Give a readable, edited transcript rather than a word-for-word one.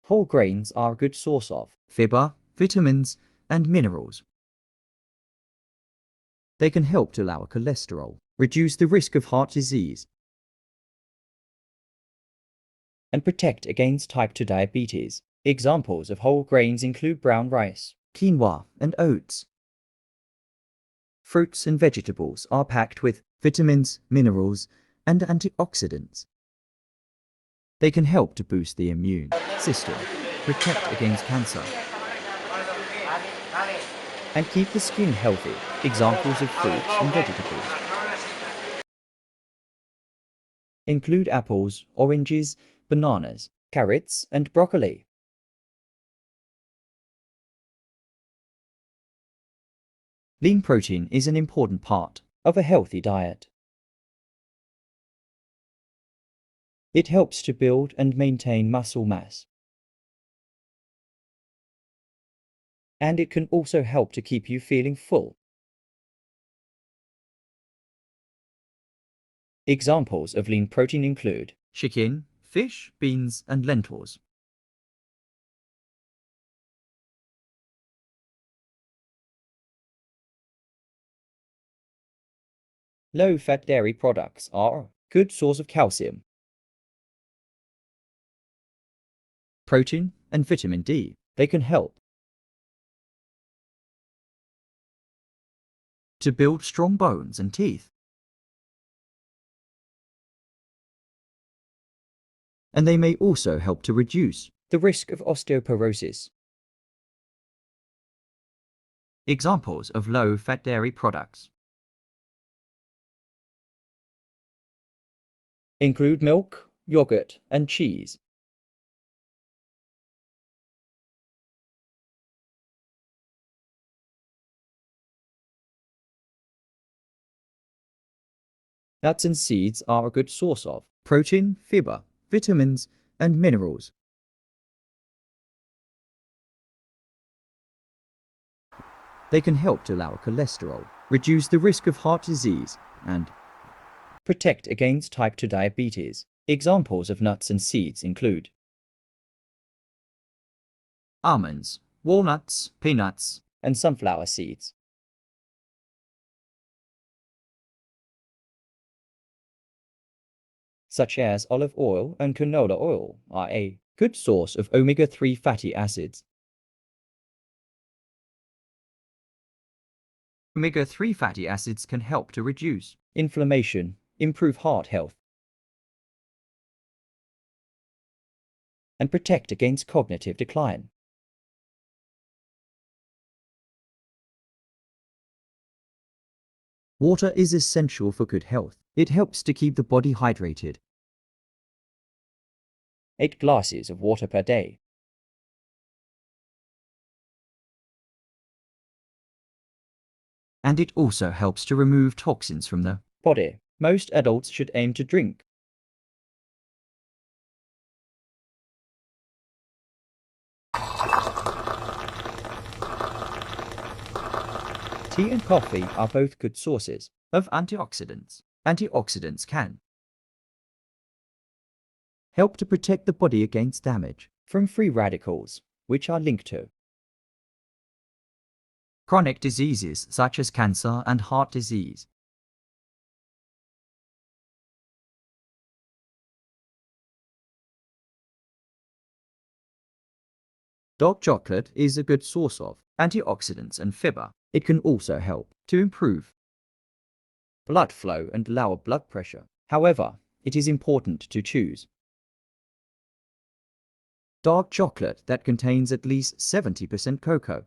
Whole grains are a good source of fiber, vitamins, and minerals. They can help to lower cholesterol, reduce the risk of heart disease, and protect against type 2 diabetes. Examples of whole grains include brown rice, quinoa, and oats. Fruits and vegetables are packed with vitamins, minerals, and antioxidants. They can help to boost the immune system, protect against cancer, and keep the skin healthy. Examples of fruits and vegetables include apples, oranges, bananas, carrots, and broccoli. Lean protein is an important part of a healthy diet. It helps to build and maintain muscle mass. And it can also help to keep you feeling full. Examples of lean protein include chicken, fish, beans, and lentils. Low-fat dairy products are a good source of calcium, protein, and vitamin D. They can help to build strong bones and teeth. And they may also help to reduce the risk of osteoporosis. Examples of low-fat dairy products include milk, yogurt, and cheese. Nuts and seeds are a good source of protein, fiber, vitamins, and minerals. They can help to lower cholesterol, reduce the risk of heart disease, and protect against type 2 diabetes. Examples of nuts and seeds include almonds, walnuts, peanuts, and sunflower seeds. Such as olive oil and canola oil are a good source of omega-3 fatty acids. Omega-3 fatty acids can help to reduce inflammation, improve heart health, and protect against cognitive decline. Water is essential for good health. It helps to keep the body hydrated. 8 glasses of water per day. And it also helps to remove toxins from the body. Most adults should aim to drink tea and coffee are both good sources of antioxidants. Antioxidants can help to protect the body against damage from free radicals, which are linked to chronic diseases such as cancer and heart disease. Dark chocolate is a good source of antioxidants and fiber. It can also help to improve blood flow and lower blood pressure. However, it is important to choose dark chocolate that contains at least 70% cocoa.